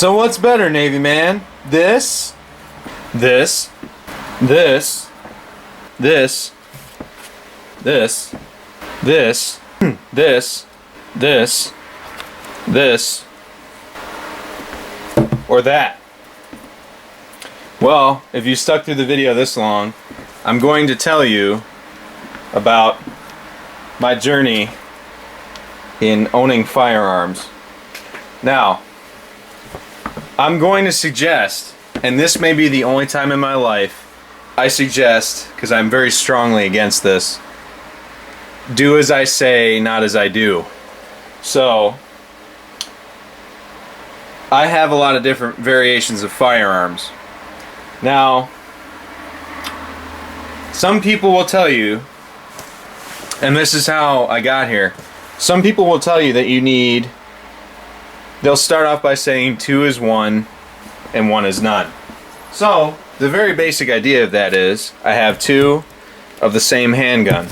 So what's better, Navy man? This, this, this, this, this, this, this, this, this, or that? Well, if you stuck through the video this long, I'm going to tell you about my journey in owning firearms. Now, I'm going to suggest, and this may be the only time in my life I suggest, because I'm very strongly against this, do as I say, not as I do. So, I have a lot of different variations of firearms. Now, some people will tell you, and this is how I got here, some people will tell you that you need, they'll start off by saying 2 is 1 and 1 is none. So, the very basic idea of that is, I have 2 of the same handgun.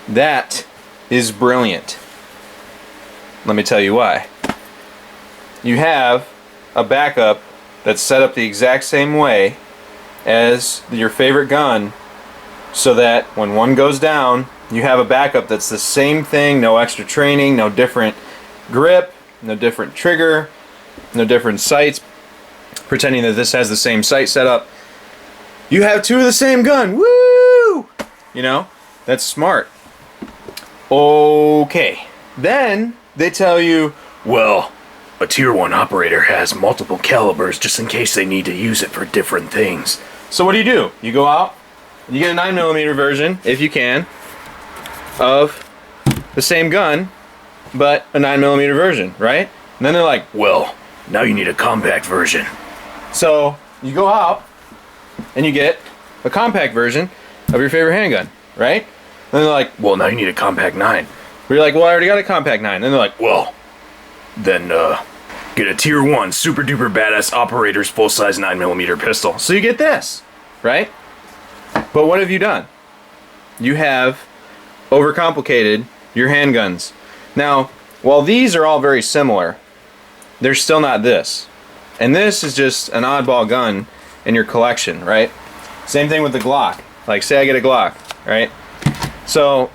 That is brilliant. Let me tell you why. You have a backup that's set up the exact same way as your favorite gun, so that when one goes down, you have a backup that's the same thing, no extra training, no different grip, no different trigger, no different sights, pretending that this has the same sight setup. You have 2 of the same gun. Woo! You know, that's smart. Okay. Then they tell you, well, a tier 1 operator has multiple calibers just in case they need to use it for different things. So what do? You go out, you get a 9mm version, if you can, of the same gun, but a 9mm version, right? And then they're like, well, now you need a compact version. So you go out and you get a compact version of your favorite handgun, right? And then they're like, well, now you need a compact 9. But you're like, well, I already got a compact 9. And then they're like, well, then get a tier 1 super duper badass operator's full-size 9mm pistol. So you get this, right? But what have you done? You have overcomplicated your handguns. Now, while these are all very similar, they're still not this. And this is just an oddball gun in your collection, right? Same thing with the Glock. Like, say I get a Glock, right? So,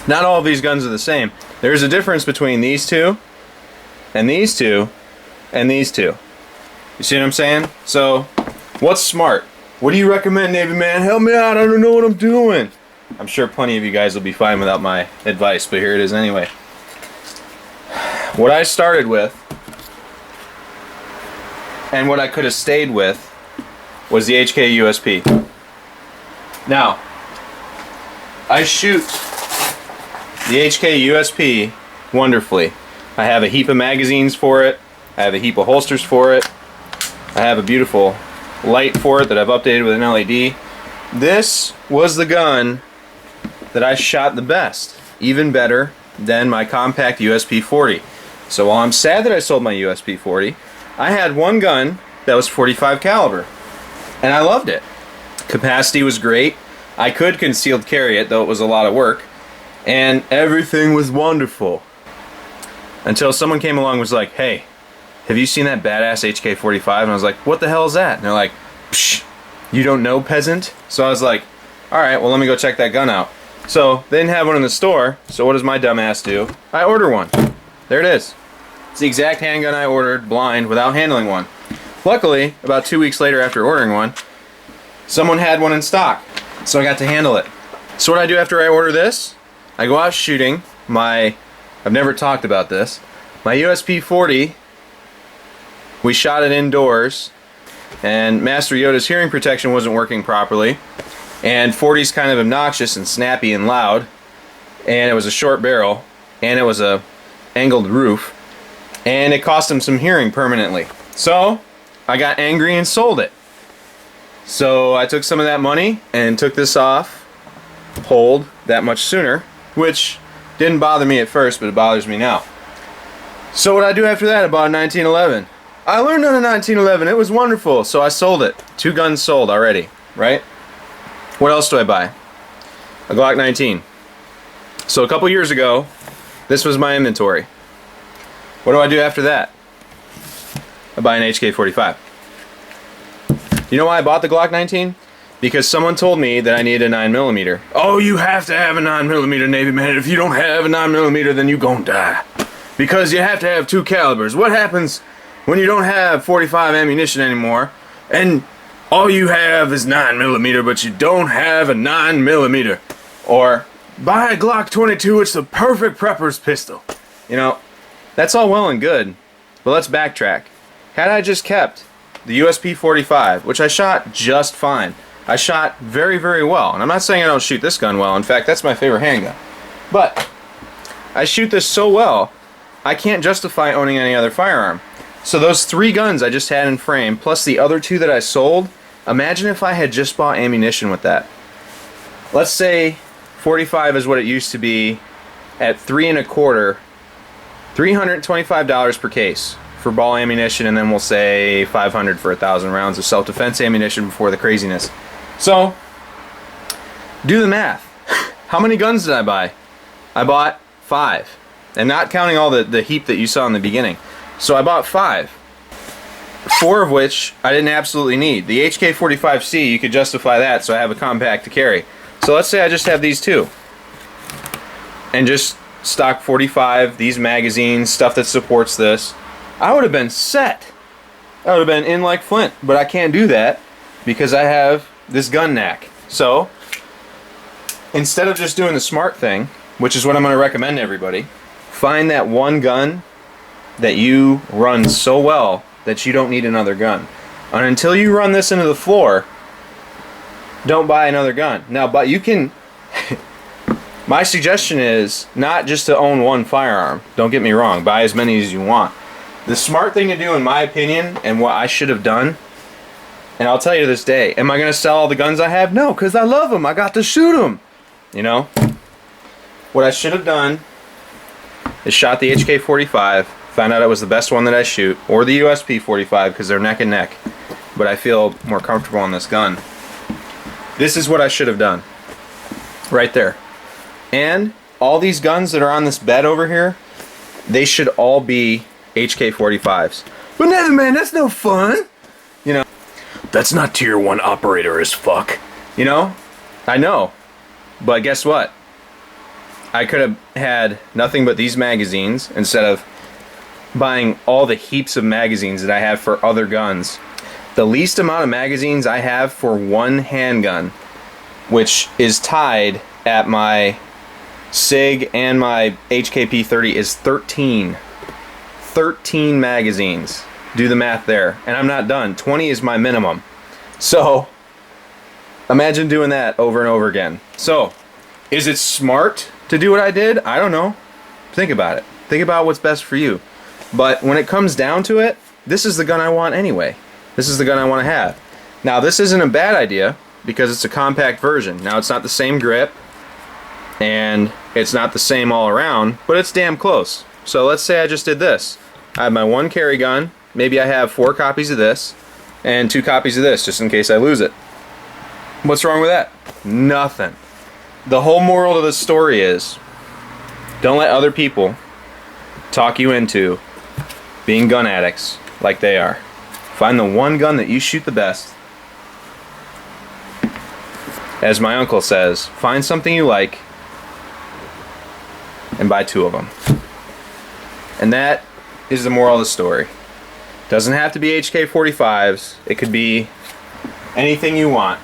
not all of these guns are the same. There's a difference between these two, and these two, and these two. You see what I'm saying? So, what's smart? What do you recommend, Navy man? Help me out, I don't know what I'm doing. I'm sure plenty of you guys will be fine without my advice, but here it is anyway. What I started with, and what I could have stayed with, was the HK USP. Now, I shoot the HK USP wonderfully. I have a heap of magazines for it. I have a heap of holsters for it. I have a beautiful light for it that I've updated with an LED. This was the gun that I shot the best, even better than my compact USP 40. So while I'm sad that I sold my USP 40, I had one gun that was 45 caliber, and I loved it. Capacity was great. I could concealed carry it, though it was a lot of work, and everything was wonderful. Until someone came along and was like, hey, have you seen that badass HK-45? And I was like, what the hell is that? And they're like, psh, you don't know, peasant? So I was like, alright, well let me go check that gun out. So they didn't have one in the store, so what does my dumb ass do? I order one. There it is. It's the exact handgun I ordered, blind, without handling one. Luckily, about 2 weeks later after ordering one, someone had one in stock, so I got to handle it. So what I do after I order this, I go out shooting my, I've never talked about this, my USP 40, we shot it indoors, and Master Yoda's hearing protection wasn't working properly, and 40's kind of obnoxious and snappy and loud, and it was a short barrel, and it was a angled roof, and it cost him some hearing permanently. So I got angry and sold it. So I took some of that money and took this off hold that much sooner, which didn't bother me at first, but it bothers me now. So what I do after that, I bought a 1911. I learned on a 1911, it was wonderful, so I sold it. 2 guns sold already, right? What else do I buy? A Glock 19. So a couple years ago, this was my inventory. What do I do after that? I buy an HK-45. You know why I bought the Glock 19? Because someone told me that I needed a 9mm. Oh, you have to have a 9mm, Navy man. If you don't have a 9mm, then you gon' die. Because you have to have 2 calibers. What happens when you don't have 45 ammunition anymore, and all you have is 9mm, but you don't have a 9mm? Or buy a Glock 22, it's the perfect prepper's pistol. You know, that's all well and good, but let's backtrack. Had I just kept the USP 45, which I shot just fine. I shot very, very well. And I'm not saying I don't shoot this gun well. In fact, that's my favorite handgun. But I shoot this so well, I can't justify owning any other firearm. So those 3 guns I just had in frame, plus the other 2 that I sold, imagine if I had just bought ammunition with that. Let's say 45 is what it used to be at 3 1/4, $325 per case for ball ammunition, and then we'll say $500 for 1,000 rounds of self-defense ammunition before the craziness. So, do the math. How many guns did I buy? I bought 5. And not counting all the heap that you saw in the beginning. So I bought 5. 4 of which I didn't absolutely need. The HK-45C, you could justify that, so I have a compact to carry. So let's say I just have these 2. And just stock 45, these magazines, stuff that supports this. I would have been set. I would have been in like Flint. But I can't do that because I have this gun knack. So, instead of just doing the smart thing, which is what I'm going to recommend to everybody, find that one gun that you run so well that you don't need another gun. And until you run this into the floor, don't buy another gun. Now, but you can... My suggestion is not just to own one firearm. Don't get me wrong. Buy as many as you want. The smart thing to do, in my opinion, and what I should have done, and I'll tell you to this day, am I going to sell all the guns I have? No, because I love them. I got to shoot them. You know? What I should have done is shot the HK-45, found out it was the best one that I shoot, or the USP-45 because they're neck and neck, but I feel more comfortable on this gun. This is what I should have done. Right there. And all these guns that are on this bed over here, they should all be HK-45s. But never, man, that's no fun. You know, that's not tier 1 operator as fuck. You know? I know. But guess what? I could have had nothing but these magazines instead of buying all the heaps of magazines that I have for other guns. The least amount of magazines I have for one handgun, which is tied at my SIG and my HKP-30, is 13. 13 magazines. Do the math there. And I'm not done. 20 is my minimum. So, imagine doing that over and over again. So, is it smart to do what I did? I don't know. Think about it. Think about what's best for you. But when it comes down to it, this is the gun I want anyway. This is the gun I want to have. Now, this isn't a bad idea because it's a compact version. Now, it's not the same grip and it's not the same all around, but it's damn close. So let's say I just did this. I have my one carry gun. Maybe I have 4 copies of this and 2 copies of this just in case I lose it. What's wrong with that? Nothing. The whole moral of the story is don't let other people talk you into being gun addicts like they are. Find the one gun that you shoot the best. As my uncle says, find something you like and buy 2 of them. And that is the moral of the story. Doesn't have to be HK-45s. It could be anything you want.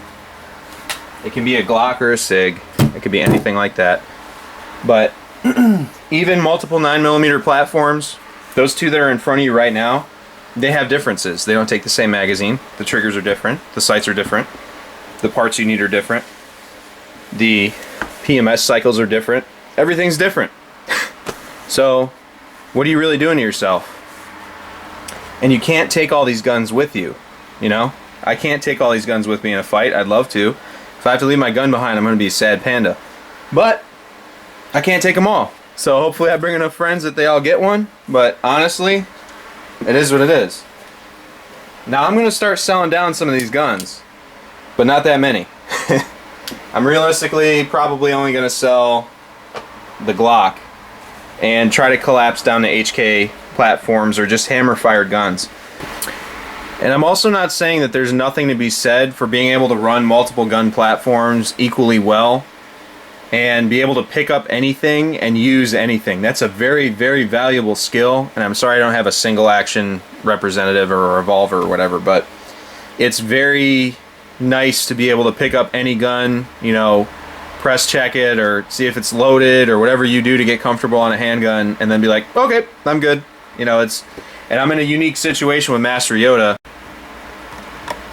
It can be a Glock or a SIG. It could be anything like that. But even multiple 9mm platforms, those 2 that are in front of you right now, they have differences. They don't take the same magazine. The triggers are different. The sights are different. The parts you need are different. The PMS cycles are different. Everything's different. So, what are you really doing to yourself? And you can't take all these guns with you. You know? I can't take all these guns with me in a fight. I'd love to. If I have to leave my gun behind, I'm going to be a sad panda. But I can't take them all. So hopefully I bring enough friends that they all get one. But honestly, it is what it is. Now I'm going to start selling down some of these guns. But not that many. I'm realistically probably only going to sell the Glock and try to collapse down to HK platforms or just hammer fired guns. And I'm also not saying that there's nothing to be said for being able to run multiple gun platforms equally well and be able to pick up anything and use anything. That's a very, very valuable skill. And I'm sorry I don't have a single action representative or a revolver or whatever, but it's very nice to be able to pick up any gun, you know, press check it or see if it's loaded or whatever you do to get comfortable on a handgun, and then be like, okay, I'm good. You know, and I'm in a unique situation with Master Yoda,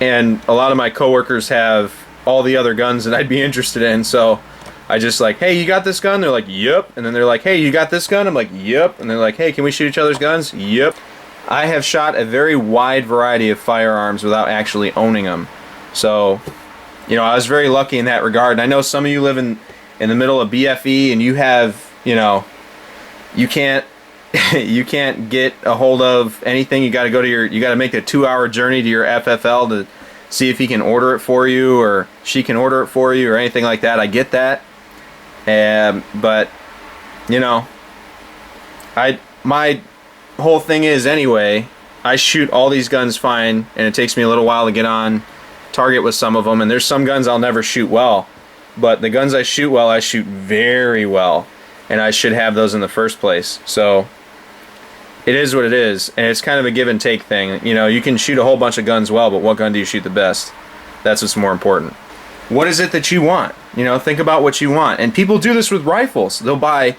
and a lot of my coworkers have all the other guns that I'd be interested in, so I just like, hey, you got this gun? They're like, yep. And then they're like, hey, you got this gun? I'm like, yep. And they're like, hey, can we shoot each other's guns? Yep. I have shot a very wide variety of firearms without actually owning them. So, you know, I was very lucky in that regard. And I know some of you live in the middle of BFE and you have, you know, you can't you can't get a hold of anything. You got to go to you got to make a 2-hour journey to your FFL to see if he can order it for you or she can order it for you or anything like that. I get that. But, you know, my whole thing is anyway, I shoot all these guns fine, and it takes me a little while to get on target with some of them, and there's some guns I'll never shoot well, but the guns I shoot well, I shoot very well, and I should have those in the first place. So it is what it is, and it's kind of a give and take thing. You know, you can shoot a whole bunch of guns well, but what gun do you shoot the best? That's what's more important. What is it that you want? You know, think about what you want. And people do this with rifles. They'll buy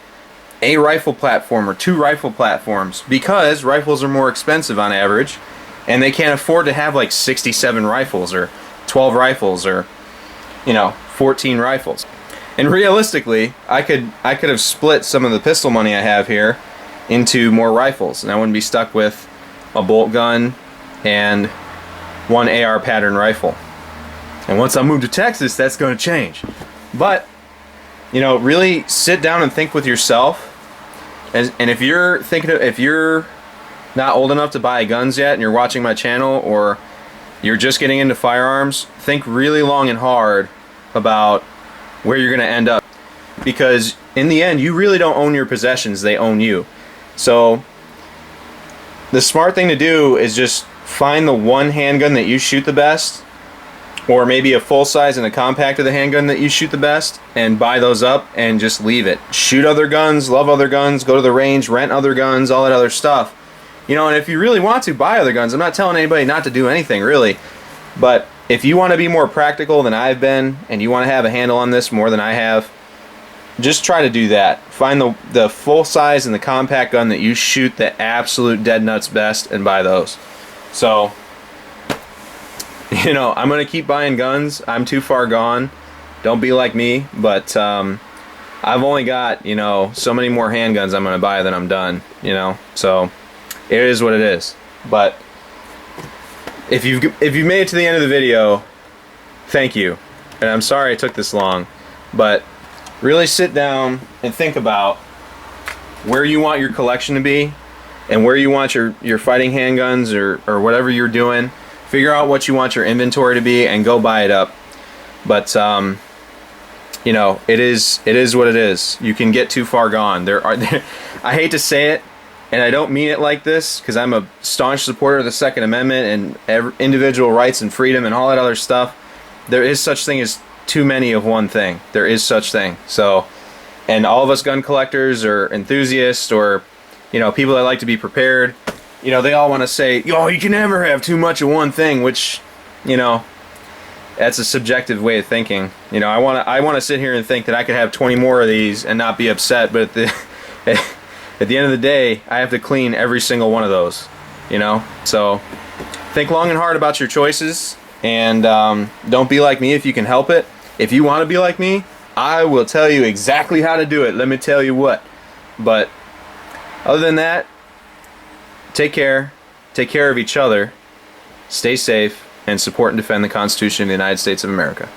a rifle platform or 2 rifle platforms because rifles are more expensive on average, and they can't afford to have like 67 rifles or 12 rifles or, you know, 14 rifles. And realistically, I could have split some of the pistol money I have here into more rifles, and I wouldn't be stuck with a bolt gun and 1 AR pattern rifle. And once I move to Texas, that's going to change. But, you know, really sit down and think with yourself. And if you're if you're not old enough to buy guns yet and you're watching my channel, or you're just getting into firearms, think really long and hard about where you're going to end up. Because in the end, you really don't own your possessions, they own you. So the smart thing to do is just find the one handgun that you shoot the best, or maybe a full size and a compact of the handgun that you shoot the best, and buy those up and just leave it. Shoot other guns, love other guns, go to the range, rent other guns, all that other stuff. You know, and if you really want to, buy other guns. I'm not telling anybody not to do anything, really. But if you want to be more practical than I've been, and you want to have a handle on this more than I have, just try to do that. Find the full size and the compact gun that you shoot the absolute dead nuts best, and buy those. So, you know, I'm going to keep buying guns. I'm too far gone. Don't be like me. But I've only got, you know, so many more handguns I'm going to buy than I'm done, you know. So it is what it is. But if you've made it to the end of the video, thank you. And I'm sorry it took this long. But really sit down and think about where you want your collection to be and where you want your fighting handguns or whatever you're doing. Figure out what you want your inventory to be and go buy it up. But you know, it is what it is. You can get too far gone. I hate to say it, and I don't mean it like this, because I'm a staunch supporter of the Second Amendment and individual rights and freedom and all that other stuff. There is such thing as too many of one thing. There is such thing. So, and all of us gun collectors or enthusiasts or, you know, people that like to be prepared, you know, they all want to say, yo, you can never have too much of one thing, which, you know, that's a subjective way of thinking. You know, I want to sit here and think that I could have 20 more of these and not be upset, but at the end of the day, I have to clean every single one of those, you know? So think long and hard about your choices, and don't be like me if you can help it. If you want to be like me, I will tell you exactly how to do it. Let me tell you what. But other than that, take care of each other, stay safe, and support and defend the Constitution of the United States of America.